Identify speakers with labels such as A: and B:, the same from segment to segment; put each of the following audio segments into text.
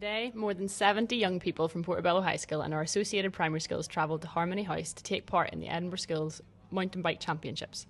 A: Today, more than 70 young people from Portobello High School and our associated primary schools travelled to Harmony House to take part in the Edinburgh Schools Mountain Bike Championships.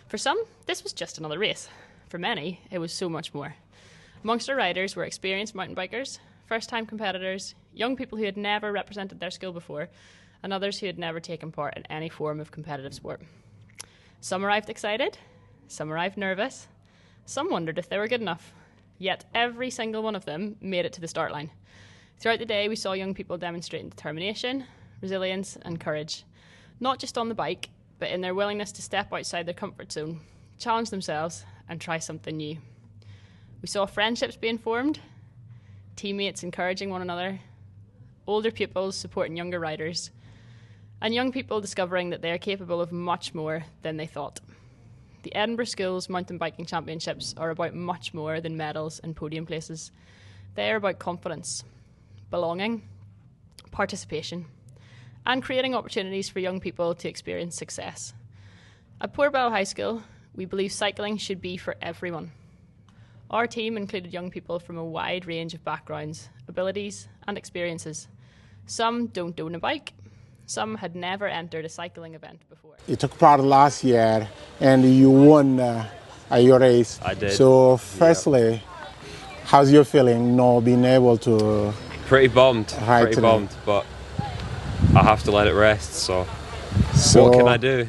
A: For some, this was just another race. For many, it was so much more. Amongst our riders were experienced mountain bikers, first-time competitors, young people who had never represented their school before, and others who had never taken part in any form of competitive sport. Some arrived excited, some arrived nervous, some wondered if they were good enough. Yet every single one of them made it to the start line. Throughout the day, we saw young people demonstrating determination, resilience and courage, not just on the bike, but in their willingness to step outside their comfort zone, challenge themselves and try something new. We saw friendships being formed, teammates encouraging one another, older pupils supporting younger riders, and young people discovering that they are capable of much more than they thought. The Edinburgh Schools Mountain Biking Championships are about much more than medals and podium places. They are about confidence, belonging, participation, and creating opportunities for young people to experience success. At Portobello High School, we believe cycling should be for everyone. Our team included young people from a wide range of backgrounds, abilities, and experiences. Some don't own a bike. Some had never entered a cycling event before.
B: You took part last year and you won your race.
C: I did.
B: So firstly, how's your feeling not being able to...
C: Pretty bummed, but I have to let it rest, so what can I do?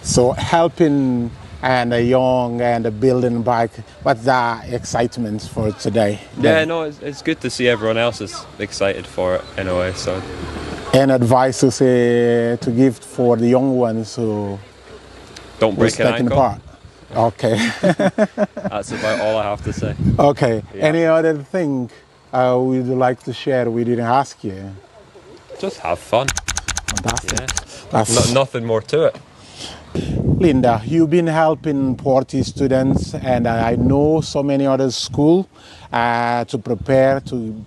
B: So helping and a young and a building bike, what's the excitement for today?
C: Yeah, no, it's good to see everyone else is excited for it in a way, so...
B: Any advice to give for the young ones who
C: don't break an ankle.
B: Part? Okay.
C: That's about all I have to say.
B: Okay.
C: Yeah.
B: Any other thing would you like to share we didn't ask you?
C: Just have fun.
B: Fantastic.
C: Yeah.
B: That's
C: nothing more to it.
B: Linda, you've been helping Porty students and I know so many other schools to prepare to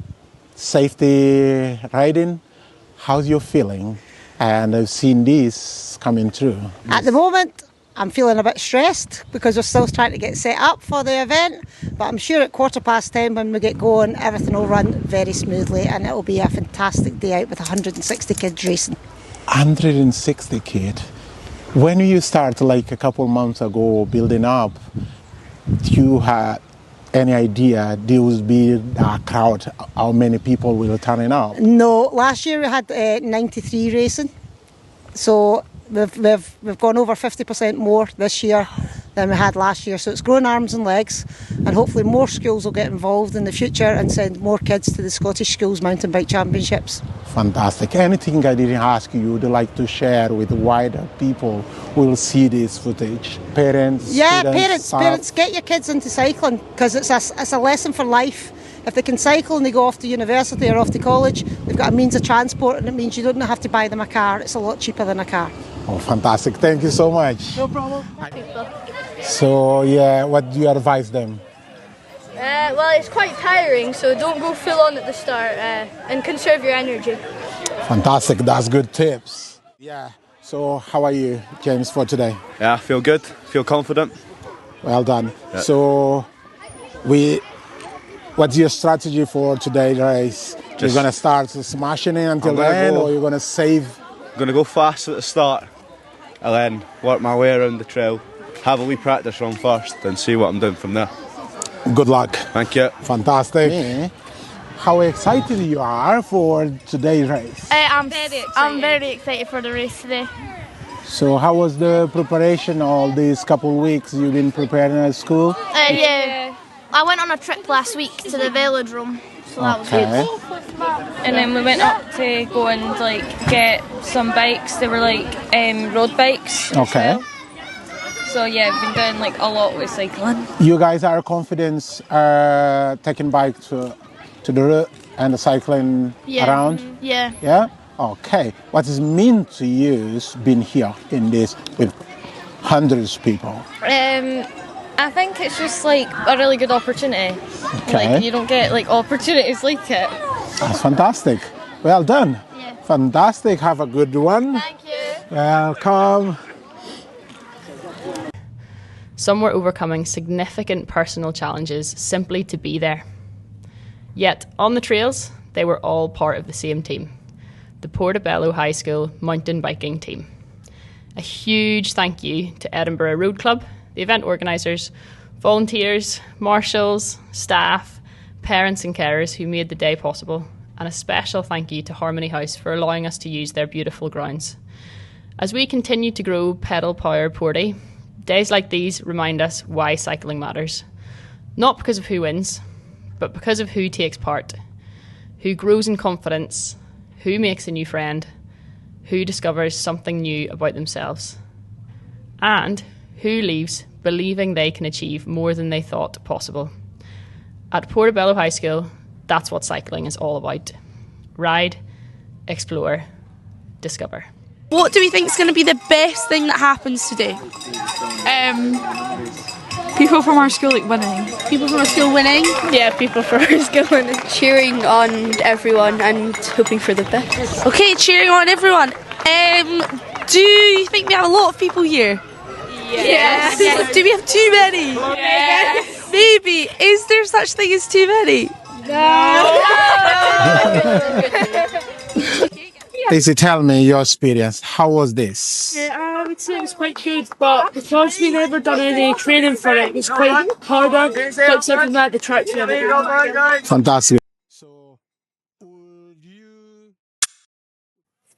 B: safety riding. How's your feeling? And I've seen this coming through.
D: At the moment, I'm feeling a bit stressed because we're still trying to get set up for the event. But I'm sure at 10:15 when we get going, everything will run very smoothly and it'll be a fantastic day out with 160 kids racing.
B: 160 kids. When you start like a couple months ago building up, you had any idea there would be a crowd, how many people will turn up?
D: No, last year we had 93 racing, so we've gone over 50% more this year than we had last year. So it's grown arms and legs, and hopefully more schools will get involved in the future and send more kids to the Scottish Schools Mountain Bike Championships.
B: Fantastic. Anything I didn't ask you would like to share with wider people who will see this footage? Parents?
D: Yeah,
B: students,
D: parents, get your kids into cycling because it's a lesson for life. If they can cycle and they go off to university or off to college, they've got a means of transport and it means you don't have to buy them a car. It's a lot cheaper than a car.
B: Oh, fantastic. Thank you so much.
D: No problem.
B: So, yeah, what do you advise them?
E: Well, it's quite tiring, so don't go full on at the start and conserve your energy.
B: Fantastic. That's good tips. Yeah. So, how are you, James, for today?
F: Yeah, I feel good. Feel confident.
B: Well done.
F: Yeah.
B: So, what's your strategy for today's race? You're going to start smashing it until the end, or you're going to save?
F: I'm going to go fast at the start and then work my way around the trail, have a wee practice run first and see what I'm doing from there.
B: Good luck.
F: Thank you.
B: Fantastic. Yeah. How excited you are for today's race?
E: I'm very excited for the race today.
B: So how was the preparation all these couple of weeks you've been preparing at school?
E: Yeah. I went on a trip last week to the velodrome, so that was good.
G: And then we went up to go and get some bikes. They were road bikes.
B: Okay.
G: Well. So yeah, we've been doing a lot with cycling.
B: You guys are confident taking bike to the route and the cycling around?
E: Yeah.
B: Yeah? Okay. What does it mean to you being here in this with hundreds of people?
G: I think it's just a really good opportunity.
B: Okay.
G: You don't get opportunities like it.
B: That's fantastic. Well done.
E: Yeah.
B: Fantastic. Have a good one.
E: Thank you.
B: Welcome.
A: Some were overcoming significant personal challenges simply to be there. Yet, on the trails, they were all part of the same team, the Portobello High School mountain biking team. A huge thank you to Edinburgh Road Club, the event organisers, volunteers, marshals, staff, parents and carers who made the day possible, and a special thank you to Harmony House for allowing us to use their beautiful grounds. As we continue to grow pedal power Porty, days like these remind us why cycling matters. Not because of who wins, but because of who takes part, who grows in confidence, who makes a new friend, who discovers something new about themselves, and who leaves believing they can achieve more than they thought possible. At Portobello High School, that's what cycling is all about. Ride, explore, discover.
H: What do we think is going to be the best thing that happens today?
I: People from our school winning.
H: People from our school winning?
E: Yeah, people from our school winning. Cheering on everyone and hoping for the best.
H: Okay, cheering on everyone. Do you think we have a lot of people here?
E: Yes.
H: Yes. Do we have too many?
E: Yes.
H: Maybe. Is there such thing as too many?
E: No.
B: Daisy, tell me your experience. How was this?
I: I would say it was quite good, but because we never done any training for it, it was quite harder. But something like the track to everything.
B: Fantastic. So,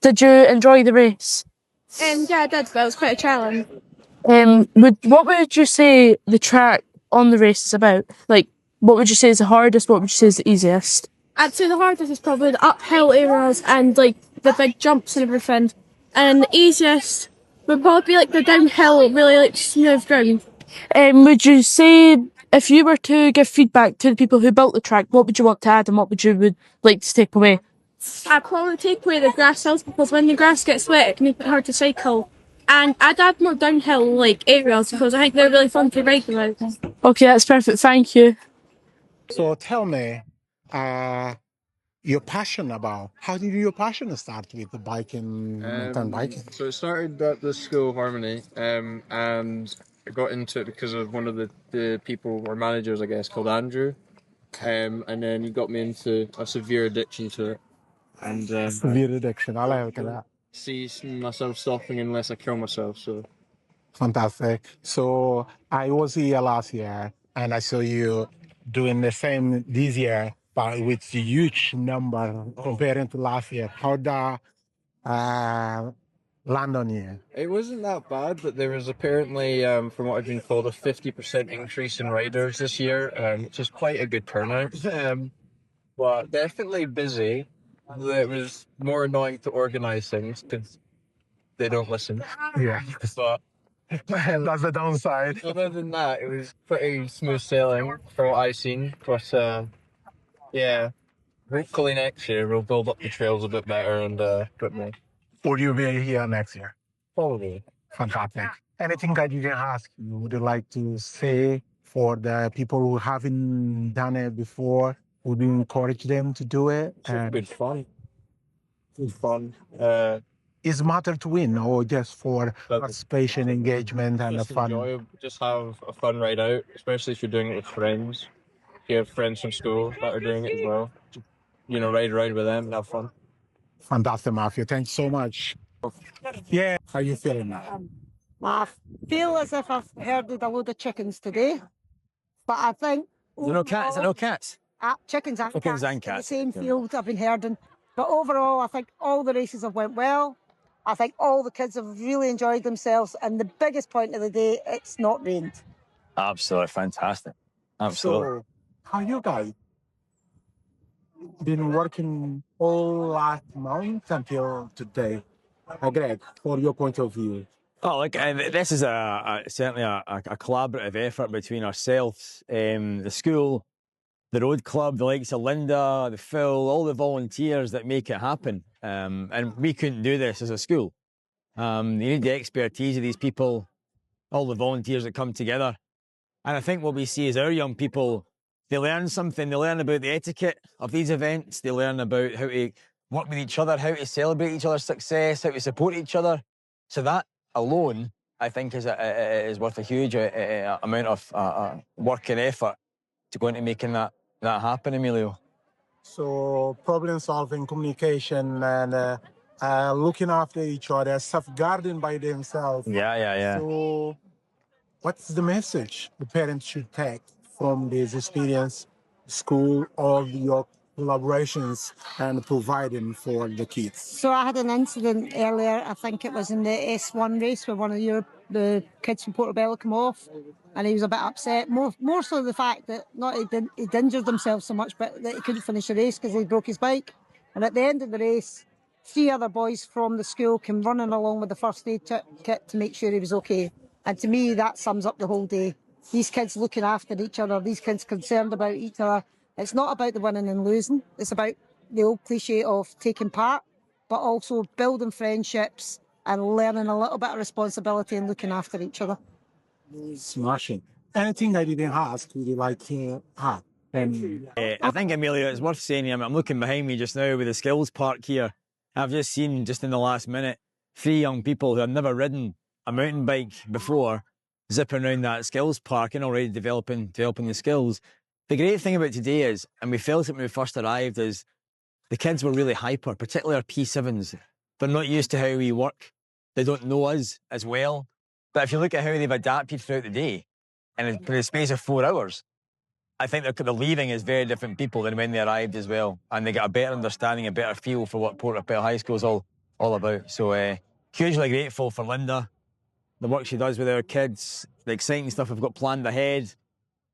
G: Did you enjoy the race?
E: Yeah, I did, but it was quite a challenge.
G: What would you say the track on the race is about? Like, what would you say is the hardest? What would you say is the easiest?
E: I'd say the hardest is probably the uphill areas and like the big jumps and everything. And the easiest would probably be like the downhill, really like smooth ground.
G: Would you say, if you were to give feedback to the people who built the track, what would you want to add and what would you like to take away?
E: I'd probably take away the grass hills because when the grass gets wet it can make it hard to cycle. And I'd add more downhill like areas because I think they're really fun to ride about.
G: Okay, that's perfect. Thank you.
B: So tell me, your passion about, how did your passion start with the biking, mountain biking?
J: So it started at the School of Harmony, and I got into it because of one of the people, or managers I guess, called Andrew. And then he got me into a severe addiction to it. And
B: Severe addiction, I like that.
J: See myself stopping unless I kill myself, so.
B: Fantastic. So I was here last year and I saw you doing the same this year, but with a huge number comparing to last year. How'd that land on you?
J: It wasn't that bad, but there was apparently, from what I've been told, a 50% increase in riders this year, which is quite a good turnout. But definitely busy. It was more annoying to organise things because they don't listen.
B: Yeah.
J: But
B: that's the downside.
J: other than that, it was pretty smooth sailing for what I've seen. But yeah, hopefully next year we'll build up the trails a bit better and a bit more.
B: Will you be here next year?
J: Probably.
B: Fantastic. Anything that you can ask, would you like to say for the people who haven't done it before? Would you encourage them to do it?
J: It's good fun. Good fun.
B: Is matter to win or just for participation, engagement, and
J: just
B: the fun?
J: Enjoy, just have a fun ride out, especially if you're doing it with friends. If you have friends from school that are doing it as well, you know, ride around with them and have fun.
B: Fantastic, Matthew. Thanks so much. Yeah, how you feeling now?
D: I feel as if I've herded a load of chickens today, but I think...
K: Is there no cats? Is there no cats?
D: Chickens and
K: Chickens
D: cats
K: and
D: in the
K: cats.
D: same field I've been herding. But overall, I think all the races have went well. I think all the kids have really enjoyed themselves. And the biggest point of the day, it's not rained.
K: Absolutely fantastic. Absolutely.
B: So, how you guys been working all last month until today? Greg, for your point of view.
K: Oh, look, this is certainly a collaborative effort between ourselves, the school, the road club, the likes of Linda, the Phil, all the volunteers that make it happen. And we couldn't do this as a school. You need the expertise of these people, all the volunteers that come together. And I think what we see is our young people, they learn something. They learn about the etiquette of these events. They learn about how to work with each other, how to celebrate each other's success, how to support each other. So that alone, I think, is worth a huge amount of work and effort to go into making that happen, Emilio.
B: So problem solving, communication, and looking after each other, safeguarding by themselves.
K: Yeah.
B: So what's the message the parents should take from this experience, school, all your collaborations and providing for the kids?
D: So I had an incident earlier, I think it was in the S1 race where one of the kids from Portobello came off and he was a bit upset. More so the fact that not he'd injured himself so much, but that he couldn't finish the race because he broke his bike. And at the end of the race, 3 other boys from the school came running along with the first aid kit to make sure he was okay. And to me, that sums up the whole day. These kids looking after each other, these kids concerned about each other. It's not about the winning and losing. It's about the old cliche of taking part, but also building friendships and learning a little bit of responsibility and looking after each other.
B: Smashing. Anything I didn't ask, would you like to add?
K: I think, Amelia, it's worth saying, I'm looking behind me just now with the skills park here. I've just seen, just in the last minute, 3 young people who have never ridden a mountain bike before zipping around that skills park and already developing the skills. The great thing about today is, and we felt it when we first arrived, is the kids were really hyper, particularly our P7s. They're not used to how we work. They don't know us as well. But if you look at how they've adapted throughout the day, and in the space of 4 hours, I think they're leaving as very different people than when they arrived as well. And they get a better understanding, a better feel for what Portobello High School is all about. So hugely grateful for Linda, the work she does with our kids, the exciting stuff we've got planned ahead.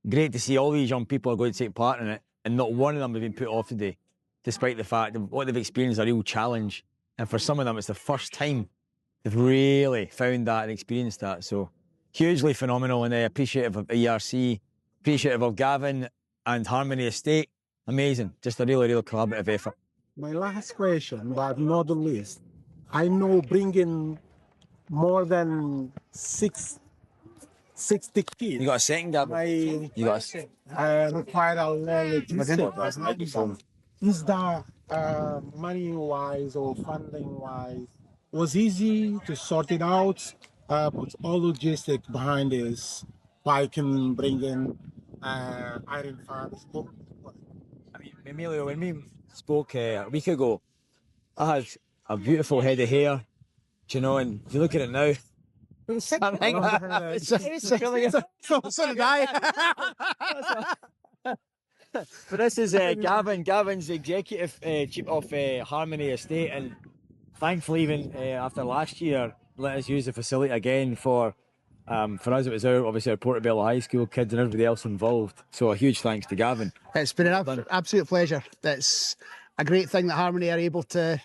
K: Great to see all these young people are going to take part in it, and not one of them has been put off today, despite the fact that what they've experienced is a real challenge. And for some of them, it's the first time they've really found that and experienced that. So hugely phenomenal, and appreciative of ERC, appreciative of Gavin and Harmony Estate. Amazing. Just a really, really collaborative effort.
B: My last question, but not the least. I know bringing more than 60 kids.
K: You got a second, Gavin? You got a second?
B: Require a logistic. Is that money-wise or funding-wise, was easy to sort it out? Put all logistic behind this, I can bring in iron funds.
K: I mean, Emilio, when we spoke a week ago, I had a beautiful head of hair, do you know, and if you look at it now,
D: So
K: did I. But this is Gavin's executive chief of Harmony Estate, and thankfully, even after last year, let us use the facility again for us. It was obviously our Portobello High School kids and everybody else involved. So a huge thanks to Gavin.
L: It's been an absolute pleasure. It's a great thing that Harmony are able to.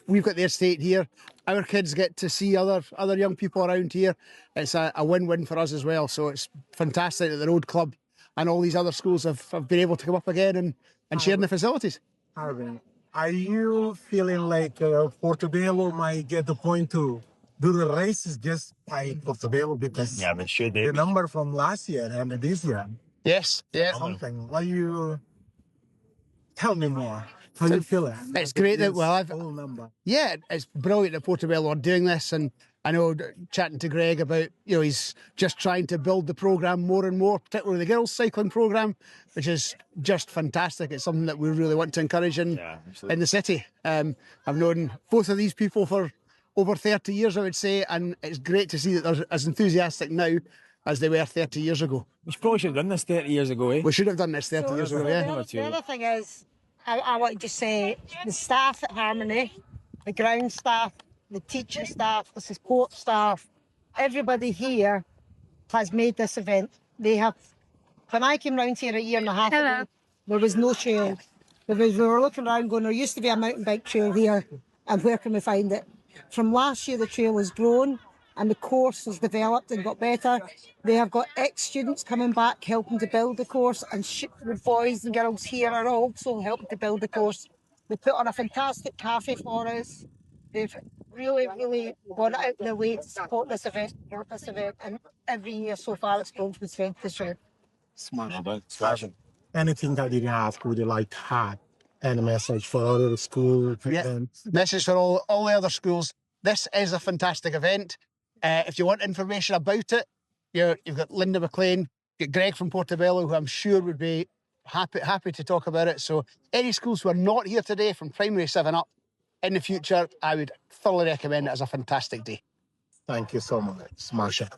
L: We've got the estate here. Our kids get to see other young people around here. It's a win-win for us as well. So it's fantastic that the Road Club and all these other schools have been able to come up again and share in the facilities.
B: Harvey, are you feeling like Portobello might get the point to do the races just by Portobello because the number from last year and this year?
L: Yes, yeah.
B: Something. Why you tell me more? How you feel it?
L: It's great that it's brilliant that Portobello are doing this, and I know chatting to Greg about he's just trying to build the programme more and more, particularly the girls' cycling programme, which is just fantastic. It's something that we really want to encourage in the city. I've known both of these people for over 30 years, I would say, and it's great to see that they're as enthusiastic now as they were 30 years ago.
K: We probably should have done this 30 years ago, eh?
L: We should have done this 30 years ago, yeah.
D: The other thing is, I want to just say, the staff at Harmony, the ground staff, the teaching staff, the support staff, everybody here has made this event. When I came round here a year and a half ago, there was no trail. We were looking around going, there used to be a mountain bike trail here, and where can we find it? From last year, the trail has grown and the course has developed and got better. They have got ex-students coming back helping to build the course, and the boys and girls here are also helping to build the course. They put on a fantastic cafe for us. They've really, really gone out of their way to support this event, and every year so far it's grown from strength to strength.
B: Smashing. Anything that you didn't ask, would you like to add? And a message for other schools?
L: Message for all the other schools. This is a fantastic event. If you want information about it, you've got Linda McLean, you've got Greg from Portobello, who I'm sure would be happy to talk about it. So any schools who are not here today from primary 7 up, in the future, I would thoroughly recommend it as a fantastic day.
M: Thank you so much, Marsha.